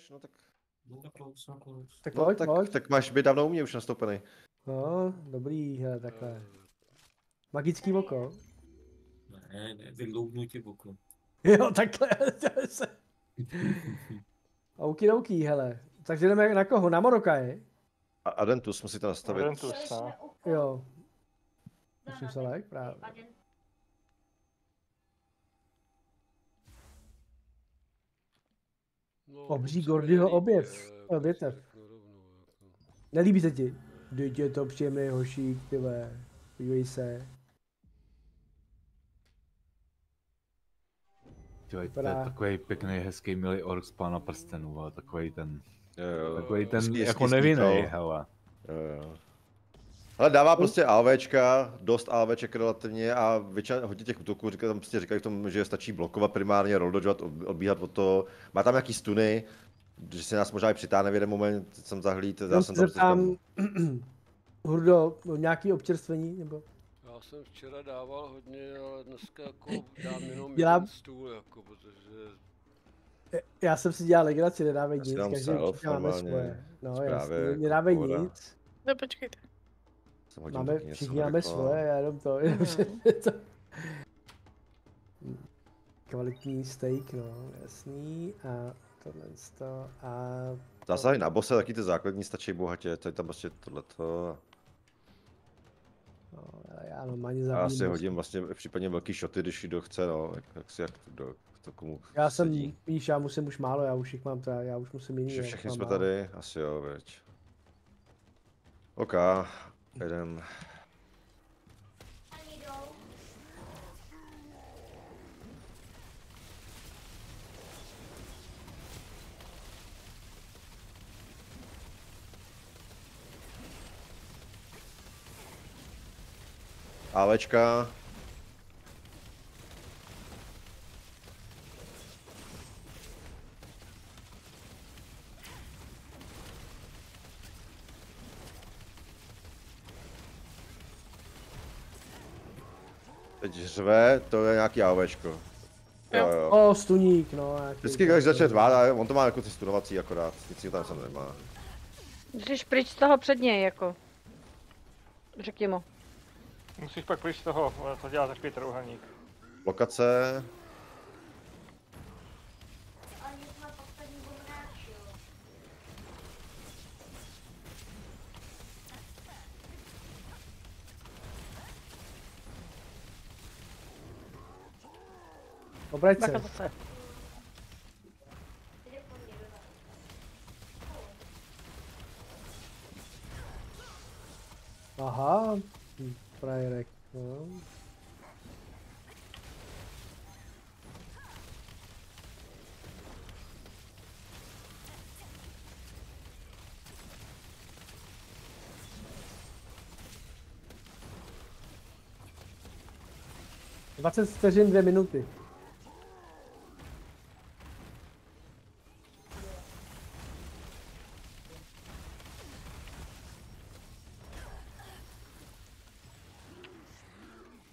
chceš, no tak... Tak No, pojď, pojď. tak máš být dávno u mě už nastoupený. No, dobrý, hele, takhle. Magický oko. Ne, vydloubnu ti oko. Jo, takhle. Okidoki, hele. Takže jdeme na koho? Na Morokaje? A Adentus musíte nastavit. Adentus, no. Jo. Musím se like, právě. Obří Gordyho obětev. Nelíbí se ti? Vždyť je to příjemný hošík, ty vole. Podívej se. To je takový pěkný, hezký, milý ork z Pána prstenů, ale takový ten Hezký, jako hezký nevinný, sníh, hele. Jo. Ale dává prostě AVčka, dost AVček relativně a většina hodně těch útoků tam prostě říkají k tomu, že stačí blokovat primárně, rolldodgeovat, odbíhat od toho. Má tam nějaký stuny, že se nás možná i přitáhne v jeden moment, jsem zahlíd, já jsem tam... Hurdo, nějaký občerstvení, nebo? Já jsem včera dával hodně, ale dneska jako dám jenom Dělám... jeden stůl, jako, protože... Já jsem si dělal legraci, nedávej nic, každý máme svoje. No jasně, nedávej nic. No počkejte. Máme, všichni máme svoje, já jenom to, Kvalitní steak, no, jasný, a tohle a... Zásahy na bose, taky ty základní stačí bohatě, to je tam prostě tohleto. No, já normálně zabijím. Já si hodím vlastně případně velký shoty, když kdo chce, no, jak to komu já sedí. jsem, víš, já musím už málo, já už jich mám teda, já už musím jiný. Všichni jsme tady, asi jo, veď. OK, jdem. Alečka. Teď řve, to je nějaký AVčko. Jo. O, stuník, no. Vždycky, když začne řvát, on to má jako ty stunovací akorát, nic tam se nemá. Jsi pryč z toho před něj, jako. Řekni mu. Musíš pak pryč z toho, to dělá takový trouhelník. Lokace. Obrať se. Aha, frajerek, no. Dvacet vteřin, 2 minuty.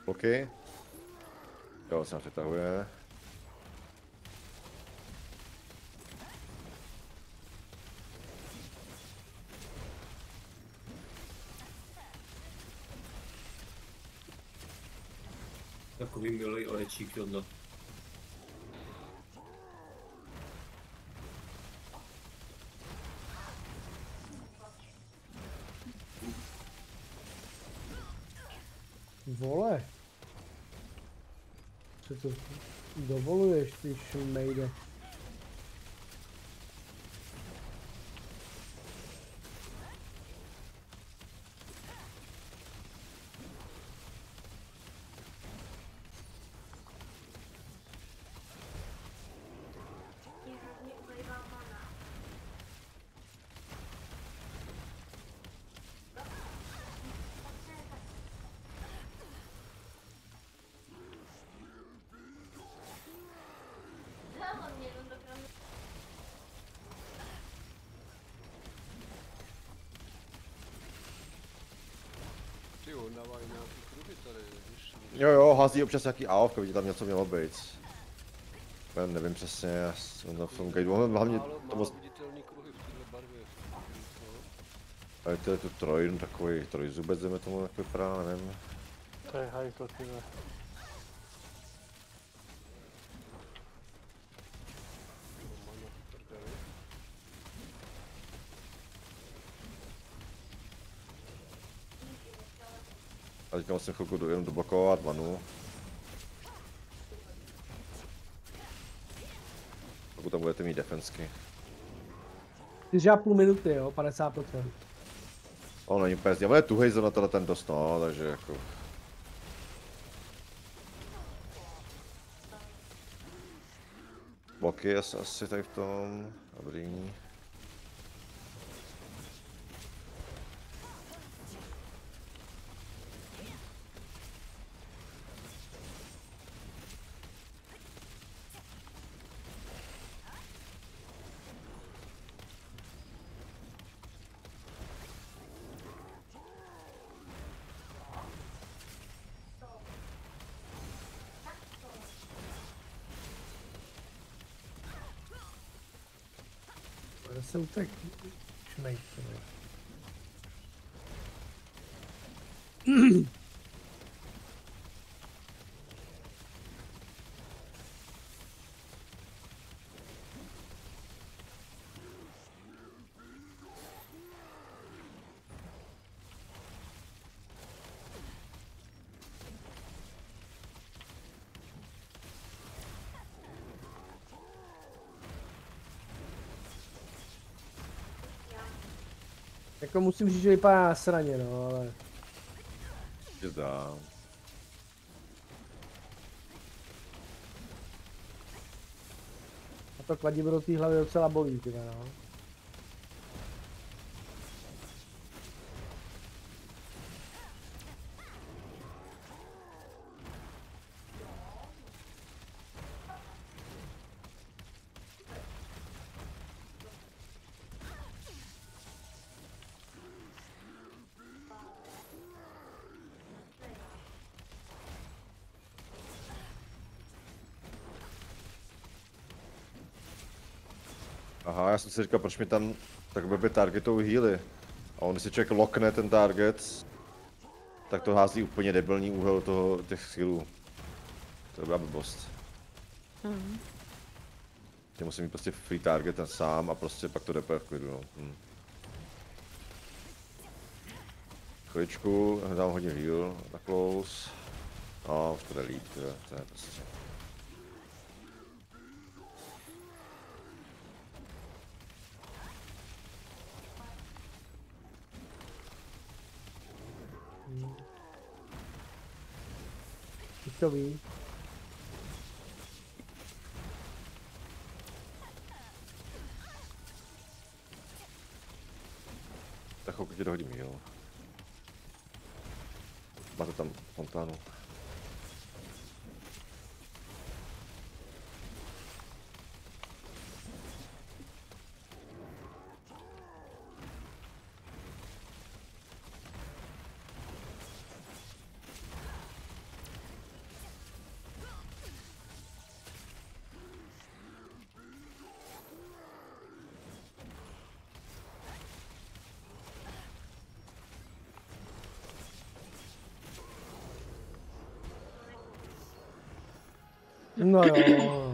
OK. Jo, se nám přetahuje. Takový milý orečík, Jondo. Vole. Co to dovoluješ, když nejde? Jo, hází občas nějaký AOV, vidíte, tam něco mělo být. Já nevím přesně, on to funguje, hlavně to moc... A to je tu takový trojzubec, jdeme tomu, jak vypadá, nevím. To je hajzl, ty vole. A teďka musím chvilku jenom doblokovat manu. Pokud tam budete mít defensky. 4,5 minuty, jo, 50%. On není úplně on je tuhej za na ten dost, no, takže jako... Bloky asi tady v tom, dobrý. Zase utek. Šmejt, tohle. Jako musím říct, že vypadá na sraně, no, ale... Zdá. A to kladivo do té hlavy docela bolí, tyhle, no. Aha, já jsem si říkal, proč mi tam tak blbě targetou healy. A on, když si člověk lokne ten target, tak to hází úplně debilní úhel těch skillů. To byla blbost. Ty musím mít prostě free target ten sám a prostě pak to jde v klidu, no. Chviličku, dám hodně heal na close. No, už to jde líp, to je prostě. Už to ví. Tak chvilku ti dohodím heal. Máte tam fontánu. No jo.